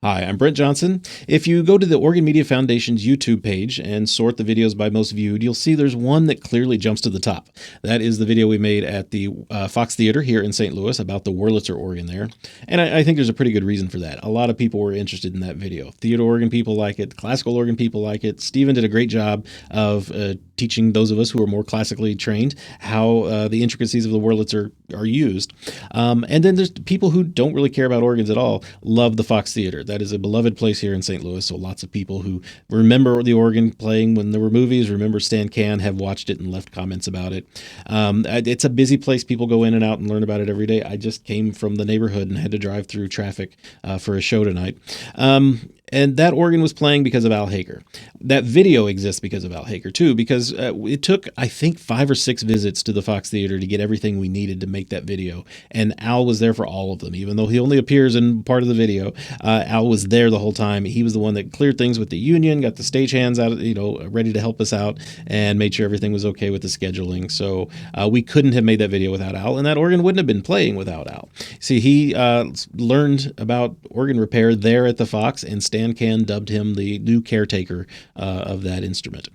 Hi, I'm Brent Johnson. If you go to the Oregon Media Foundation's YouTube page and sort the videos by most viewed, you'll see there's one that clearly jumps to the top. That is the video we made at the Fox Theatre here in St. Louis about the Wurlitzer organ there. And I think there's a pretty good reason for that. A lot of people were interested in that video. Theater organ people like it. Classical organ people like it. Stephen did a great job of teaching those of us who are more classically trained how the intricacies of the Wurlitzer are used. And then there's people who don't really care about organs at all, love the Fox Theatre. That is a beloved place here in St. Louis. So lots of people who remember the organ playing when there were movies, remember Stan Can, have watched it and left comments about it. It's a busy place. People go in and out and learn about it every day. I just came from the neighborhood and had to drive through traffic for a show tonight. And that organ was playing because of Al Haker. That video exists because of Al Haker, too, because it took, I think, 5 or 6 visits to the Fox Theatre to get everything we needed to make that video. And Al was there for all of them, even though he only appears in part of the video. Al was there the whole time. He was the one that cleared things with the union, got the stagehands out, ready to help us out, and made sure everything was okay with the scheduling. So we couldn't have made that video without Al, and that organ wouldn't have been playing without Al. See, he learned about organ repair there at the Fox, and Stan Can dubbed him the new caretaker of that instrument.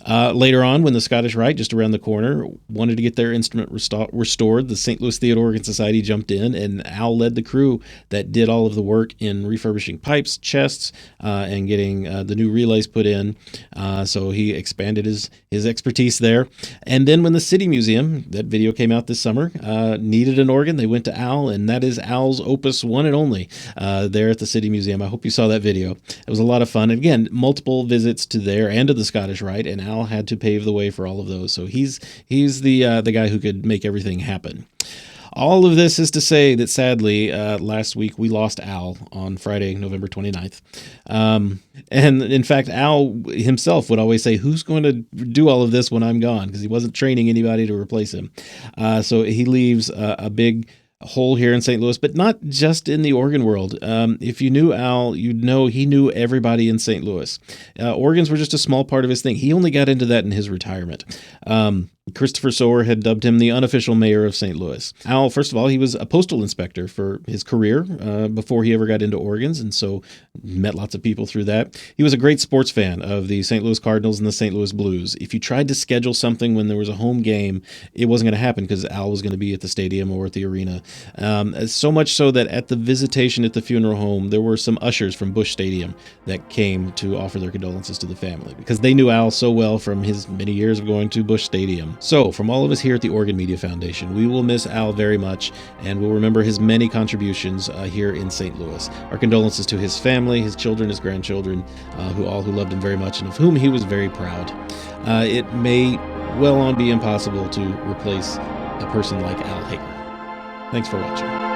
Later on, when the Scottish Rite, just around the corner, wanted to get their instrument restored, the St. Louis Theater Organ Society jumped in, and Al led the crew that did all of the work in refurbishing pipes, chests, and getting the new relays put in. So he expanded his expertise there. And then when the City Museum, that video came out this summer, needed an organ, they went to Al, and that is Al's opus one and only there at the City Museum. I hope you saw that video. It was a lot of fun. And again, multiple visits to there and to the Scottish Rite, and Al had to pave the way for all of those. So he's the guy who could make everything happen. All of this is to say that sadly, last week we lost Al on Friday, November 29th. And in fact, Al himself would always say, who's going to do all of this when I'm gone? Because he wasn't training anybody to replace him. So he leaves a big hole here in St. Louis, but not just in the organ world. If you knew Al, you'd know he knew everybody in St. Louis. Organs were just a small part of his thing. He only got into that in his retirement. Christopher Sower had dubbed him the unofficial mayor of St. Louis. Al, first of all, he was a postal inspector for his career before he ever got into organs, and so met lots of people through that. He was a great sports fan of the St. Louis Cardinals and the St. Louis Blues. If you tried to schedule something when there was a home game, it wasn't going to happen because Al was going to be at the stadium or at the arena. So much so that at the visitation at the funeral home, there were some ushers from Busch Stadium that came to offer their condolences to the family because they knew Al so well from his many years of going to Busch Stadium. So, from all of us here at the Oregon Media Foundation, we will miss Al very much, and we'll remember his many contributions here in St. Louis. Our condolences to his family, his children, his grandchildren, who loved him very much and of whom he was very proud. It may well on be impossible to replace a person like Al Haker. Thanks for watching.